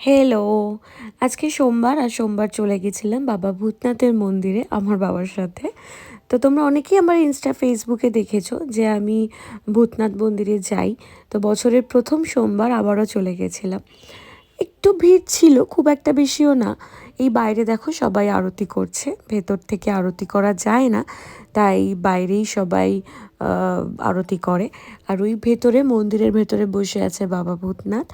Hello, আজকে সোমবার আর সোমবার চলে গেছিলাম বাবা ভূতনাথের মন্দিরে আমার বাবার সাথে। তো তোমরা অনেকেই আমার ইনস্টা ফেসবুকে দেখেছো যে আমি ভূতনাথ মন্দিরে যাই। তো বছরের প্রথম সোমবার আবারও চলে গেছিলাম। একটু ভিড় ছিল, খুব একটা বেশিও না। এই বাইরে দেখো সবাই আরতি করছে, ভেতর থেকে আরতি করা যায় না, তাই বাইরেই সবাই আরতি করে। আর ওই ভেতরে মন্দিরের ভেতরে বসে আছে বাবা ভূতনাথ।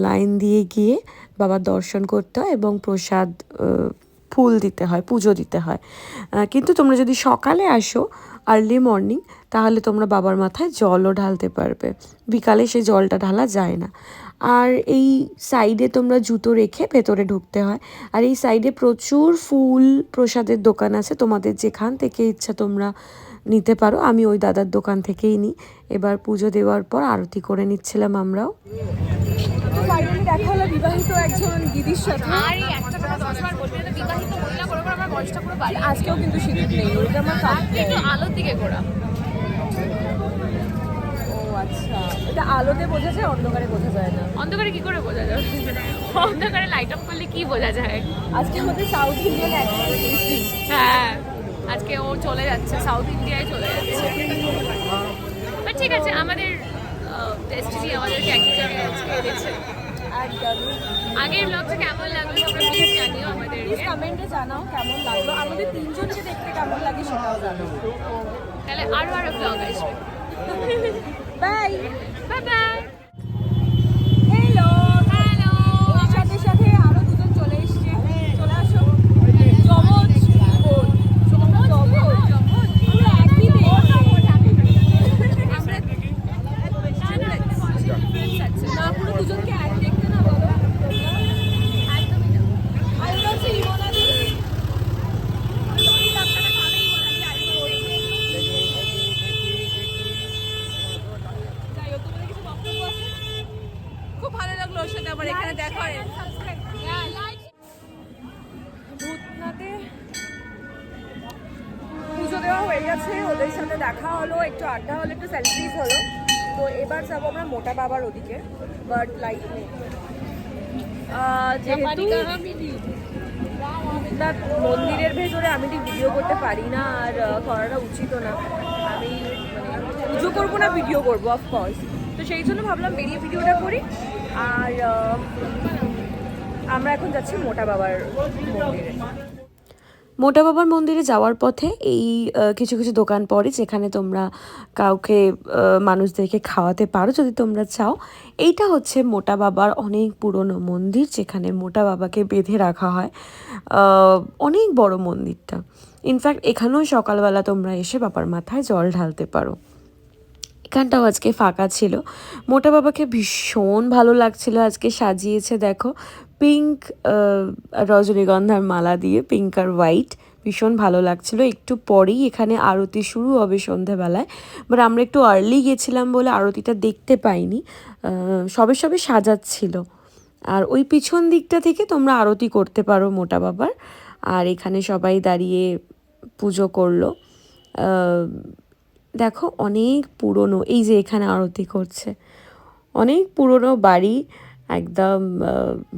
লাইন দিয়ে গিয়ে বাবার দর্শন করতে হয় এবং প্রসাদ ফুল দিতে হয়, পুজো দিতে হয়। কিন্তু তোমরা যদি সকালে আসো, আর্লি মর্নিং, তাহলে তোমরা বাবার মাথায় জলও ঢালতে পারবে। বিকালে সেই জলটা ঢালা যায় না। আর এই সাইডে তোমরা জুতো রেখে ভেতরে ঢুকতে হয়। আর এই সাইডে প্রচুর ফুল প্রসাদের দোকান আছে, তোমাদের যেখান থেকে ইচ্ছা তোমরা নিতে পারো। আমি ওই দাদার দোকান থেকেই নিই। এবার পুজো দেওয়ার পর আরতি করে নিচ্ছিলাম আমরাও। ফাইনালি দেখা হলো বিবাহিত একজন দিদির সাথে। আর এই একটা কথা 10 বার বলবি না, বিবাহিত মহিলা করে করে আমার বয়সটা পুরো বাড়ি। আজকেও কিন্তু সিঁদুর নেই, ওইটা আমার কাঁদতে। একটু আলোর দিকে ঘোরা। ও আচ্ছা, এটা আলোতে বোঝা যায়, অন্ধকারে বোঝা যায় না। অন্ধকারে কি করে বোঝা যাবে? অন্ধকারে লাইট অফ করলে কি বোঝা যায়? আজকে আমাদের সাউথ ইন্ডিয়ান একজন মিস্ত্রি। হ্যাঁ, আজকে ও চলে যাচ্ছে, সাউথ ইন্ডিয়ায় চলে যাচ্ছে। বাট ঠিক আছে, আমাদের ডেস্টিনি আমাদেরকে একই জায়গায় আজকে এনেছে। একদম। আগের ব্লগটা কেমন লাগলো তোমরা প্লিজ জানিও আমাদেরকে। প্লিজ কমেন্টে জানাও কেমন লাগলো, আমাদের তিনজনকে দেখতে কেমন লাগে সেটাও জানাও। তাহলে আরো ব্লগ আসবে। Bye bye bye. Hello hello. ওর সাথে সাথে আরো দুজন চলে এসছে, চলে আসো। জমজ বোন। জমজ আমরা একই দেশ। না পুরো দুজনকে এক দেখতে না বলো। একদমই না। আমি বলছি ইমনাদি যাই হোক, তোমাদের কিছু বক্তব্য আছে? খুব ভালো লাগলো ওর সাথে আবার এখানে দেখা হয়। ভূতনাথে পুজো দেওয়া হয়ে গেছে, ওদের সাথে দেখা হলো, একটু আড্ডা হলো, একটু সেলফিজ হলো। তো এবার যাবো আমরা মোটা বাবার ওদিকে, বাট লাইক যেহেতু ভূতনাথ মন্দিরের ভেতরে আমি ঠিক ভিডিও করতে পারি না, আর করাটা উচিতও না। আমি মানে পুজো করবো না, ভিডিও করবো অফকোর্স। তো সেই জন্য ভাবলাম বেরিয়ে ভিডিওটা করি। আর আমরা এখন যাচ্ছি মোটা বাবার মন্দিরে। মোটা বাবার মন্দিরে যাওয়ার পথে এই কিছু কিছু দোকান পড়ে যেখানে তোমরা কাউকে মানুষদেরকে খাওয়াতে পারো যদি তোমরা চাও। এইটা হচ্ছে মোটা বাবার অনেক পুরনো মন্দির, যেখানে মোটা বাবাকে বেঁধে রাখা হয়। অনেক বড় মন্দিরটা। ইনফ্যাক্ট এখানেও সকালবেলা তোমরা এসে বাবার মাথায় জল ঢালতে পারো। এখানটাও আজকে ফাঁকা ছিল। মোটা বাবাকে ভীষণ ভালো লাগছিল, আজকে সাজিয়েছে দেখো পিঙ্ক রজনীগন্ধার মালা দিয়ে, পিঙ্ক আর হোয়াইট, ভীষণ ভালো লাগছিল। একটু পরেই এখানে আরতি শুরু হবে সন্ধেবেলায়, বাট আমরা একটু আর্লি গেছিলাম বলে আরতিটা দেখতে পাইনি, সবে সবে সাজাচ্ছিল। আর ওই পিছন দিকটা থেকে তোমরা আরতি করতে পারো মোটা বাবার। আর এখানে সবাই দাঁড়িয়ে পুজো করলো। দেখো অনেক পুরনো, এই যে এখানে আরতি করছে, অনেক পুরনো বাড়ি, একদম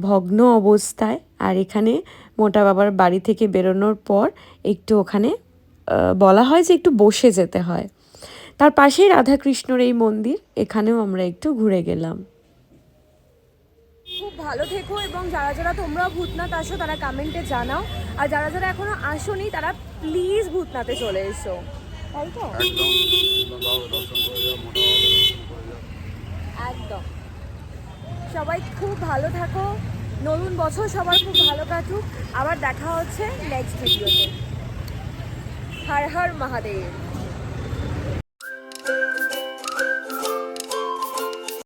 ভগ্ন অবস্থায়। আর এখানে মোটা বাবার বাড়ি থেকে বেরোনোর পর একটু ওখানে বলা হয় যে একটু বসে যেতে হয়। তার পাশেই রাধাকৃষ্ণর এই মন্দির, এখানেও আমরা একটু ঘুরে গেলাম। খুব ভালো থেকো, এবং যারা যারা তোমরা ভূতনাথ আসো তারা কমেন্টে জানাও। আর যারা যারা এখনো আসোনি তারা প্লিজ ভূতনাথে চলে এসো, তাই তো? একদম। সবাই খুব ভালো থাকো, নতুন বছর সবার খুব ভালো কাটুক। আবার দেখা হচ্ছে নেক্সট ভিডিওতে। হর হর মহাদেব।